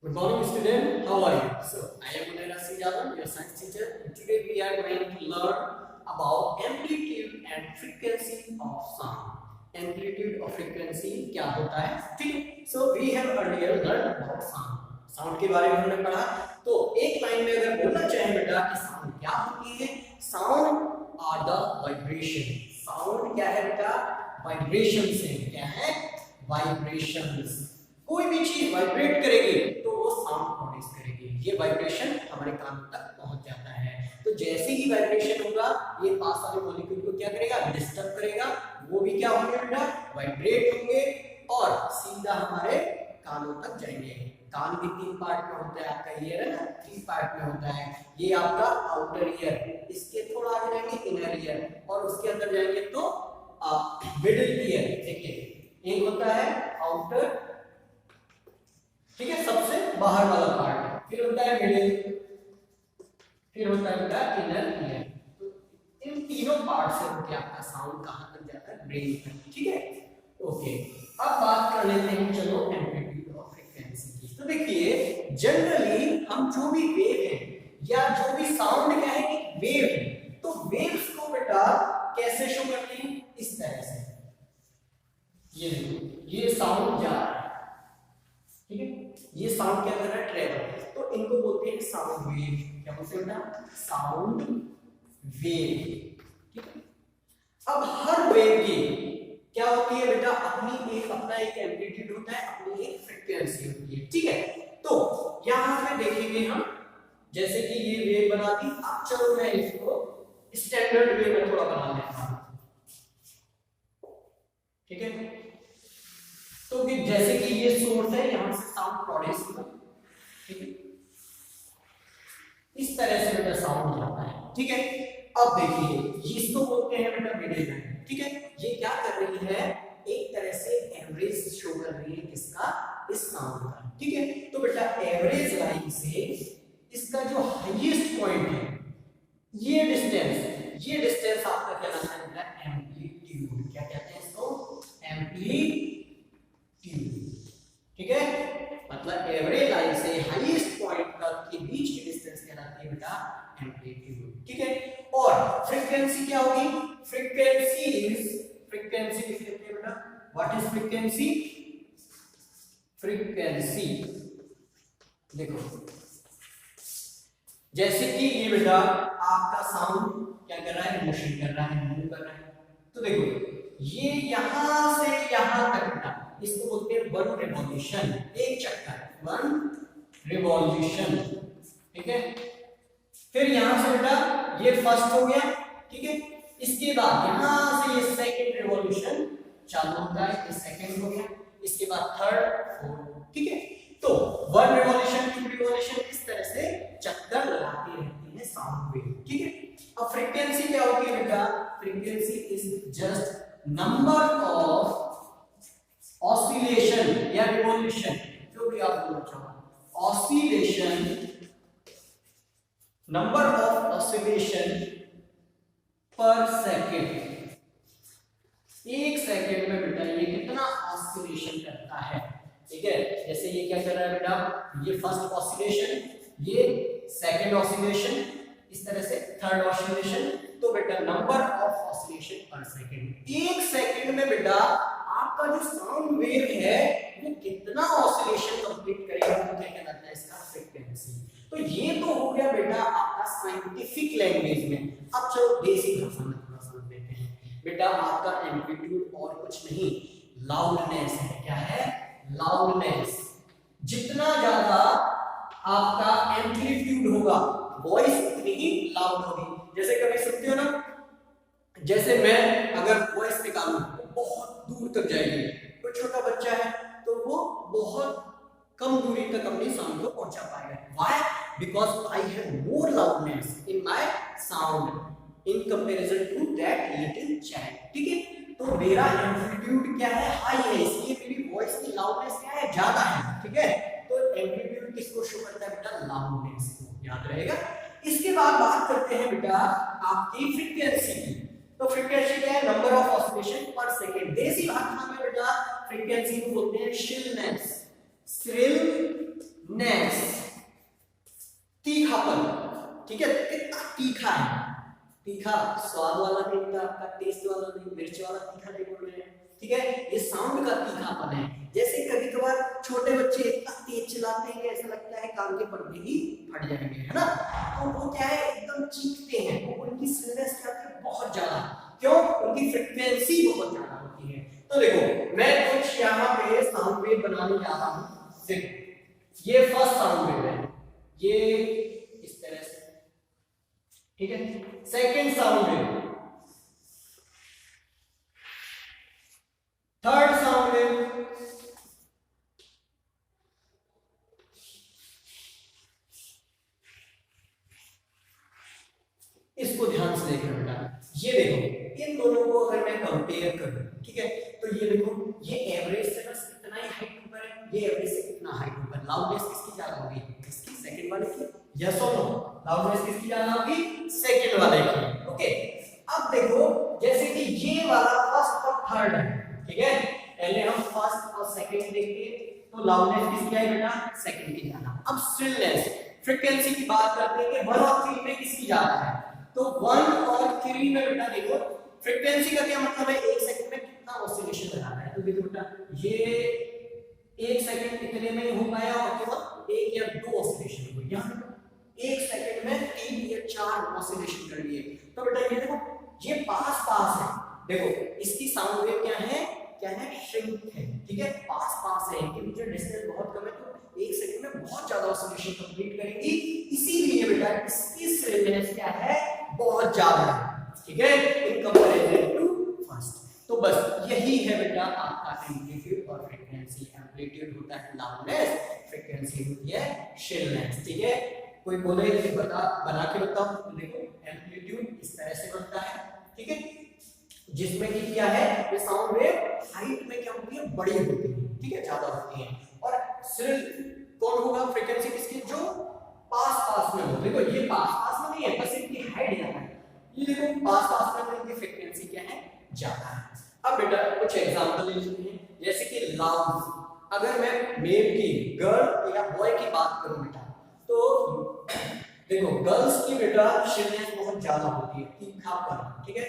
Good morning, student. How are you? So, I am Munira Singh Yadav, your science teacher. And today we are going to learn about amplitude and frequency of sound. Amplitude और frequency क्या होता है? ठीक है. So we have earlier learned about sound. Sound के बारे में हमने पढ़ा. तो एक लाइन में अगर बोलना चाहें बेटा कि sound क्या होती है? Sound are the vibration. Sound क्या है बेटा? Vibration से क्या है? Vibrations. कोई भी चीज वाइब्रेट करेगी तो वो साउंड प्रोड्यूस करेगी. ये वाइब्रेशन हमारे कान तक पहुंच जाता है. तो जैसे ही वाइब्रेशन होगा ये पास वाले मॉलिक्यूल को क्या करेगा? डिस्टर्ब करेगा. वो भी क्या होंगे बेटा? वाइब्रेट होंगे और सीधा हमारे कानों तक जाएंगे. कान भी तीन पार्ट में होता है. आपका ईयर है ना, तीन पार्ट में होता है. ये आपका आउटर ईयर, इसके थोड़ा आगे जाएंगे इनर ईयर, और उसके अंदर जाएंगे तो मिडिल ईयर. देखिए एक होता है आउटर, ठीक है, सबसे बाहर वाला पार्ट. फिर होता है मिडिल, फिर होता है बेटा इनर ईयर. तो इन तीनों पार्ट से होके आपका साउंड कहां तक जाता है? ब्रेन तक. ठीक है, ओके. अब बात कर लेते हैं चलो एम्पलीट्यूड और फ्रीक्वेंसी की. तो देखिए जनरली हम जो भी वेव है या जो भी साउंड क्या है कि वेव है, तो वेव्स को बेटा कैसे शो करते हैं? इस तरह से. ये देखो ये साउंड जा रहा है, ठीक है, ये साउंड क्या कर रहा है? ट्रेवल. तो इनको बोलते हैं साउंड वेव. क्या बोलते हैं बेटा? Sound wave. ठीक है. अब हर वेव की क्या होती है बेटा? अपना एक एम्पलीट्यूड होता है, अपनी एक फ्रीक्वेंसी होती है. ठीक है. तो यहां पे देखेंगे हम, जैसे कि ये वेव बना दी. अब चलो मैं इसको स्टैंडर्ड वे में थोड़ा बना लेता हूं. ठीक है. तो कि जैसे कि ये सोर्स है, यहां से साउंड प्रोड्यूस होगा. ठीक है, इस तरह से बेटा साउंड जाता है. ठीक है. अब देखिए इसको बोलते हैं बेटा मिडिल लाइन. ठीक है. ये क्या कर रही है? एक तरह से एवरेज शो कर रही है. किसका? इस साउंड का. ठीक है. तो बेटा एवरेज लाइन से इसका जो हाईएस्ट पॉइंट है, ये डिस्टेंस आपका क्या कहलाता है बेटा? एम्पलीट्यूड. क्या कहते हैं इसको? एम्पलीट्यूड. ठीक है. मतलब एवरेज लाइन से हाईएस्ट पॉइंट तक के बीच की डिस्टेंस कहलाती है बेटा एम्पलीट्यूड. ठीक है. और फ्रीक्वेंसी क्या होगी? फ्रीक्वेंसी लिख लेते हैं बेटा. What is frequency? फ्रीक्वेंसी देखो, जैसे कि ये बेटा आपका साउंड क्या कर रहा है? मोशन कर रहा है, मूव कर रहा है. तो देखो ये यहां से यहां तक बेटा, इसको बोलते हैं वन रिवॉल्यूशन. एक चक्कर, वन रिवॉल्यूशन. ठीक है. फिर यहां से बेटा ये फर्स्ट हो गया. ठीक है. इसके बाद यहां से ये सेकंड रिवॉल्यूशन चालू होता है. ये सेकंड हो गया. इसके बाद थर्ड, फोर्थ. ठीक है. तो वन रिवॉल्यूशन, टू रिवॉल्यूशन, इस तरह से चक्कर लगाती रहती है साउंड वेव. ठीक है. अब फ्रीक्वेंसी क्या होती है बेटा? Frequency is just number of oscillation या रिवॉल्यूशन, जो भी आप बोलना चाहो. ऑसिलेशन, नंबर ऑफ ऑसिलेशन पर सेकेंड. एक सेकेंड में बेटा ये कितना ऑसिलेशन करता है? ठीक है. जैसे ये क्या कर रहा है बेटा? ये फर्स्ट ऑसिलेशन, ये सेकेंड ऑसिलेशन, इस तरह से थर्ड ऑसिलेशन. तो बेटा नंबर ऑफ ऑसिलेशन पर सेकेंड. एक सेकेंड में बेटा आपका जो साउंड वेव है वो कितना ऑसिलेशन कंप्लीट करेगा, तो क्या कहलाता है इसका? फ्रीक्वेंसी. तो ये तो हो गया बेटा आपका साइंटिफिक लैंग्वेज में. अब चलो देसी भाषा में थोड़ा समझ लेते हैं. बेटा आपका एम्पलीट्यूड और कुछ नहीं, लाउडनेस है. क्या है? लाउडनेस. जितना ज्यादा आपका एम्पलीट्यूड होगा, वॉइस उतनी ही लाउड होगी. जैसे कभी सुनते हो ना, जैसे मैं अगर वॉइस निकालूं तो बहुत दूर तक जाएगी. कोई छोटा बच्चा है तो वो बहुत कम दूरी तक अपनी साउंड को पहुंचा पाएगा. Why? Because I have more loudness in my sound in comparison to that little child. ठीक है. तो मेरा एम्पलीट्यूड क्या है? हाई है, इसलिए मेरी वॉइस की लाउडनेस क्या है? ज्यादा है. ठीक है. तो एम्पलीट्यूड किसको शो करता है बेटा? लाउडनेस को. याद रहेगा. इसके बाद बात करते हैं बेटा आपकी फ्रीक्वेंसी की. तो फ्रीक्वेंसी क्या है? नंबर ऑफ ऑसिलेशन पर सेकंड. देसी भाषा में बेटा फ्रीक्वेंसी को बोलते हैं श्रिलनेस. श्रिल नेक्स्ट तीखापन, ठीक है, कितना तीखा है, तीखा स्वाद वाला नहीं होता आपका, टेस्ट वाला नहीं, मिर्च वाला तीखा नहीं बोल रहे हैं, ठीक है, ये साउंड का तीखापन है। जैसे कभी कभार छोटे बच्चे इतना तेज चलाते हैं कि ऐसा लगता है कान के पर्दे ही फट जाएंगे, है ना, तो वो क्या है एकदम चीखते हैं, तो उनकी स्ट्रेस क्या है बहुत ज्यादा, क्यों, उनकी फ्रीक्वेंसी बहुत ज्यादा होती है। तो देखो मैं कुछ यहाँ पे साउंड वेव बनाने जा रहा हूँ, देखो ये फर्स्ट साउंड वेव है, ये इस तरह से, ठीक है, second sound wave, third sound wave, इसको ध्यान से देखना बेटा, ये देखो इन दोनों को अगर मैं कंपेयर करूं, ठीक है, तो ये देखो ये एवरेज से बस इतना ही हाइट ऊपर है, ये एवरेज से कितना हाइट ऊपर, लाउडनेस किसकी ज्यादा होगी, इसकी, सेकंड वाले की, यस और नो, लाउडनेस किसकी ज्यादा होगी, सेकंड वाले की, ओके। अब देखो जैसे कि ये वाला फर्स्ट और थर्ड है, ठीक है, पहले हम फर्स्ट और सेकंड देखते, तो लाउडनेस किसकी आई बेटा, सेकंड की ज्यादा। अब स्टिलनेस फ्रीक्वेंसी की बात करते हैं कि 1 और 3 में किसकी ज्यादा है, तो 1 और 3 में बेटा देखो फ्रीक्वेंसी का क्या मतलब है, 1 सेकंड में कितना ऑसिलेशन लगाना है, तो देखो बेटा ये 1 सेकंड कितने में हो पाया, और केवल 1 या 2 ऑसिलेशन हुए, यहाँ 1 सेकंड में 3 या 4 ऑसिलेशन कर लिए, तो बेटा ये देखो ये पास पास है, देखो इसकी साउंड वेव क्या है, श्रिंक है, ठीक है, पास पास है, इनके बीच में डिस्टेंस बहुत कम है, तो 1 सेकंड में बहुत ज्यादा ऑसिलेशन कंप्लीट करेंगी, इसीलिए बेटा इसकी स्टिलनेस क्या है, बहुत ज्यादा है, ठीक है, इन कंपैरिजन टू फर्स्ट। तो बस यही है बेटा आपका एम्पलीट्यूड और फ्रीक्वेंसी, एम्पलीट्यूड होता है लाउडनेस, फ्रीक्वेंसी होती है स्टिलनेस, ठीक है। कोई बोले कि बना के बताओ, तो देखो एम्पलीट्यूड इस तरह से बनता है, ठीक है, जिसमें कि क्या है, ये साउंड वेव हाइट में क्या होती है, बड़ी होती है, ठीक है, ज्यादा होती है, और सिर्फ कौन होगा, फ्रीक्वेंसी किसकी, जो पास पास में हो, देखो ये पास पास में नहीं है, बस इनकी हाइट ज्यादा है, ये देखो पास पास में, तो इनकी फ्रीक्वेंसी क्या है, ज्यादा है। अब बेटा कुछ एग्जांपल ले लेते हैं, जैसे कि लाउड, अगर मैं मेल की, गर्ल या बॉय की बात करूं बेटा, तो देखो गर्ल्स की बेटा स्टिलनेस बहुत ज्यादा होती है, तीखापन, ठीक है,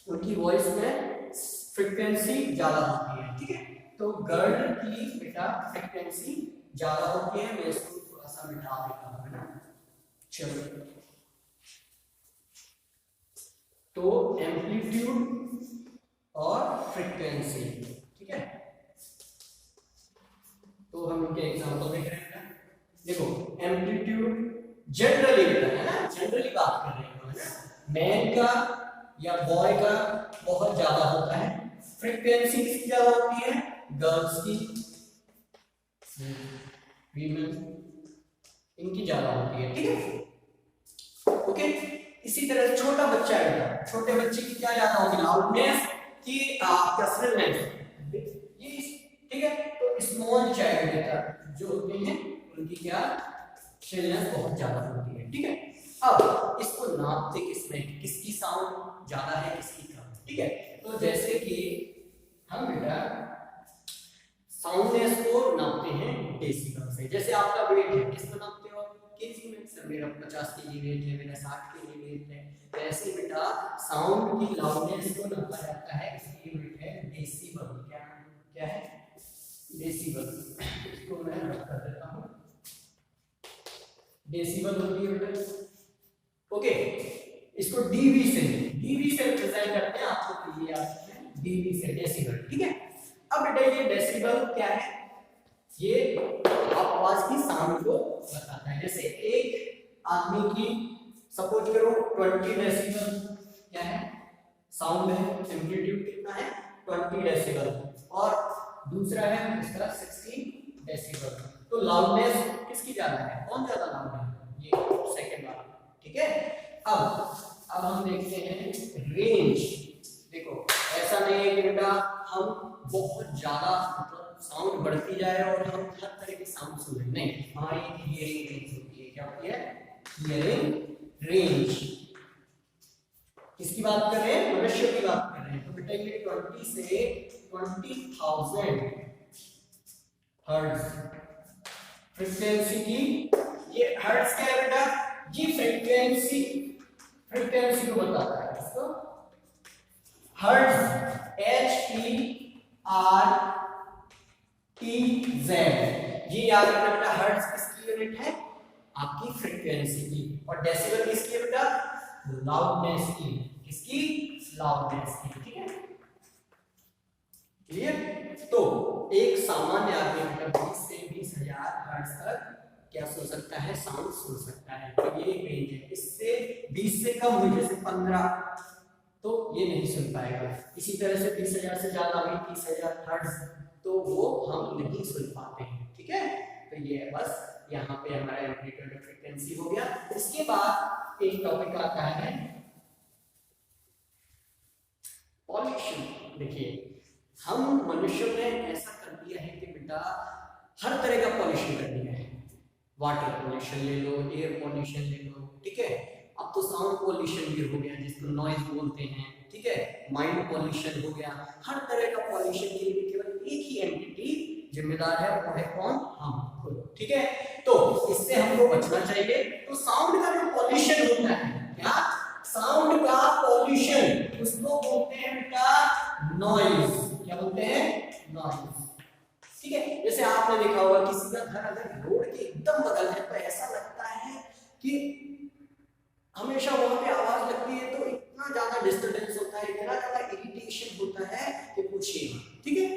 उनकी वॉइस में फ्रीक्वेंसी ज्यादा होती है, ठीक है, तो गर्ल की बेटा फ्रीक्वेंसी ज्यादा होती है, मैं इसको थोड़ा सा मिटा देता हूं, है ना, चलो, तो एम्पलीट्यूड और फ्रीक्वेंसी, ठीक है, तो हम इनके एग्जांपल देख रहे हैं, देखो एम्पलीट्यूड जनरली बेटा, है ना, जनरली बात कर रहे हैं, है ना, मैन का या बॉय का बहुत ज्यादा होता है, फ्रीक्वेंसी किसकी ज्यादा होती है, गर्ल्स की, फीमेल इनकी ज्यादा होती है, ठीक है, ओके। इसी तरह छोटा बच्चा है, छोटे बच्चे की क्या ज्यादा होगी, लाउडनेस की स्टिलनेस, ये ठीक है, तो स्मॉल चाइल्ड बेटा जो होते हैं उनकी क्या स्टिलनेस बहुत ज्यादा होती है, ठीक है। अब इसको नापते किसमें, किसकी साउंड ज्यादा है, किसकी कम, ठीक है, तो जैसे कि हम बेटा साउंडनेस को नापते हैं डेसिबल से, जैसे आपका वेट है, किस में नापते हो, केजी में, सर मेरा 50 केजी वेट है, मेरा 60 केजी वेट है, तो ऐसे बेटा साउंड की लाउडनेस को नापा जाता है, इसकी यूनिट है डेसिबल, क्या है डेसिबल, इसको मैं रख कर देता हूं, डेसिबल होती है बेटा, ओके, इसको डीबी से रिप्रेजेंट करते हैं, आपको ये याद है, डीबी से डेसिबल, ठीक है। अब बेटा ये डेसिबल क्या है, ये आवाज की साउंड को बताता है, जैसे एक आदमी की सपोज करो 20 डेसिबल क्या है, साउंड है, एम्पलीट्यूड कितना है 20 डेसिबल, और दूसरा है इसका 16 डेसिबल, तो लाउडनेस किसकी ज्यादा है, कौन ज्यादा लाउड है, ये सेकंड वाला, ठीक है। अब हम देखते हैं रेंज, देखो ऐसा नहीं है कि बेटा हम बहुत ज्यादा मतलब साउंड बढ़ती जाए और हम हर तरह के साउंड सुन रहे, नहीं, हमारी हियरिंग रेंज होती है, क्या होती है, हियरिंग रेंज, किसकी बात कर रहे हैं, मनुष्य की बात कर रहे हैं, तो बेटा ये 20 से 20,000 हर्ट्ज फ्रीक्वेंसी की, ये हर्ट्ज क्या है बेटा, ये फ्रीक्वेंसी को बताता है, इसको हर्ट्ज HERTZ, ये याद रखना बेटा। हर्ट्ज किसकी यूनिट है, आपकी फ्रीक्वेंसी की, और डेसिबल किसकी है बेटा, लाउडनेस की, किसकी, लाउडनेस की, ठीक है, क्लियर। तो एक सामान्य आदमी बेटा 20 से 20,000 हर्ट्ज तक क्या सुन सकता है, साउंड सुन सकता है, तो ये एक रेंज है। इससे 20 से कम हुई जैसे 15, तो ये नहीं सुन पाएगा। इसी तरह से 20,000 से ज्यादा हुई 30,000 हर्ट्ज, तो वो हम नहीं सुन पाते हैं, ठीक है। तो ये है बस, यहाँ पे हमारा एम्पलीट्यूड और फ्रीक्वेंसी हो गया। इसके बाद एक टॉपिक आता है पॉल्यूशन। देखिए, हम मनुष्यों ने ऐसा कर दिया है कि बेटा हर तरह का पॉल्यूशन कर दिया है। वाटर पॉल्यूशन ले लो, एयर पॉल्यूशन ले लो, ठीक है। अब तो साउंड पॉल्यूशन भी हो गया, जिसको नॉइज बोलते हैं, ठीक है। माइंड पॉल्यूशन हो गया। हर तरह का पॉल्यूशन के लिए केवल एक ही एंटिटी जिम्मेदार है, वो है कौन, हम खुद, ठीक है। तो इससे हमको बचना चाहिए। तो साउंड का जो पॉल्यूशन होता है, क्या, साउंड का पॉल्यूशन, उसको बोलते हैं बेटा नॉइज। क्या बोलते हैं, नॉइज, ठीक है। जैसे आपने देखा होगा किसी का घर अगर रोड के एकदम बगल है, तो ऐसा लगता है कि हमेशा वहां पे आवाज लगती है, तो इतना ज्यादा डिस्टरबेंस होता है, इतना ज्यादा इरिटेशन होता है कि पूछिए मत, ठीक है।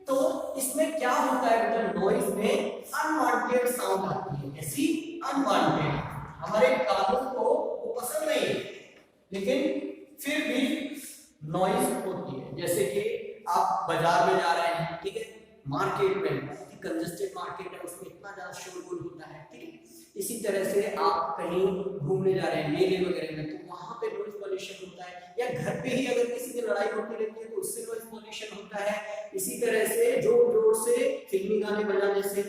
तो इसमें क्या होता है बेटा, नॉइज में अनवांटेड साउंड आती है। ऐसी अनवांटेड, हमारे कानों को वो पसंद नहीं है, लेकिन फिर भी नॉइज होती है। जैसे कि आप बाजार में जा रहे हैं, ठीक है, मार्केट में, कंजेस्टेड मार्केट है, उसमें इतना ज्यादा शोरगुल होता है, ठीक है। इसी तरह से आप कहीं घूमने जा रहे हैं, मेले वगैरह में, तो वहां पे नॉइज पॉल्यूशन होता है। या घर पे ही अगर किसी की लड़ाई होती रहती है, तो उससे नॉइज पॉल्यूशन होता है। इसी तरह से जोर जोर से फिल्मी गाने बजाने से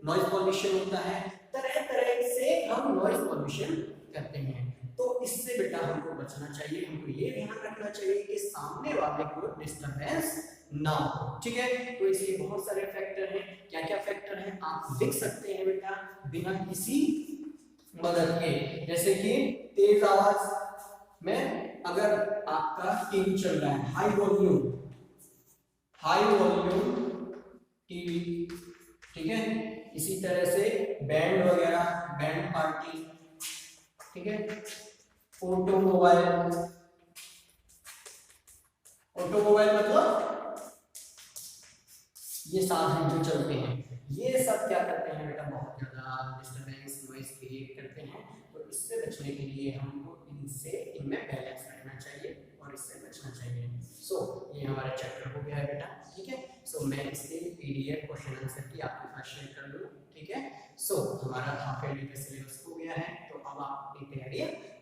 नॉइज पॉल्यूशन होता है। तरह तरह से हम नॉइज पॉल्यूशन करते हैं। तो इससे बेटा हमको बचना चाहिए। हमको ये ध्यान रखना चाहिए कि सामने वाले को डिस्टरबेंस ना हो, ठीक है। तो इसलिए बहुत सारे फैक्टर हैं। क्या क्या फैक्टर हैं आप लिख सकते हैं बेटा बिना किसी मदद के। जैसे कि तेज आवाज में अगर आपका टीवी चल रहा है, हाई वॉल्यूम टीवी, ठीक है। इसी तरह से बैंड वगैरह, बैंड पार्टी, ठीक है। ऑटोमोबाइल मतलब ये साधन जो चलते हैं, ये सब क्या करते हैं बेटा, बहुत ज्यादा डिस्टरबेंस, नॉइज क्रिएट करते हैं। तो इससे बचने के लिए हमको इनमें बैलेंस रखना चाहिए और इससे बचना चाहिए। सो ये हमारा चैप्टर हो गया है बेटा, ठीक है। सो मैं इसके पीडीएफ क्वेश्चन आंसर की आपके साथ शेयर कर दूँ, ठीक है। सो हमारा हाफ ईयरली का सिलेबस हो गया है, तो अब आप अपनी तैयारी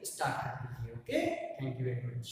स्टार्ट कर दीजिए। Okay, thank you very much.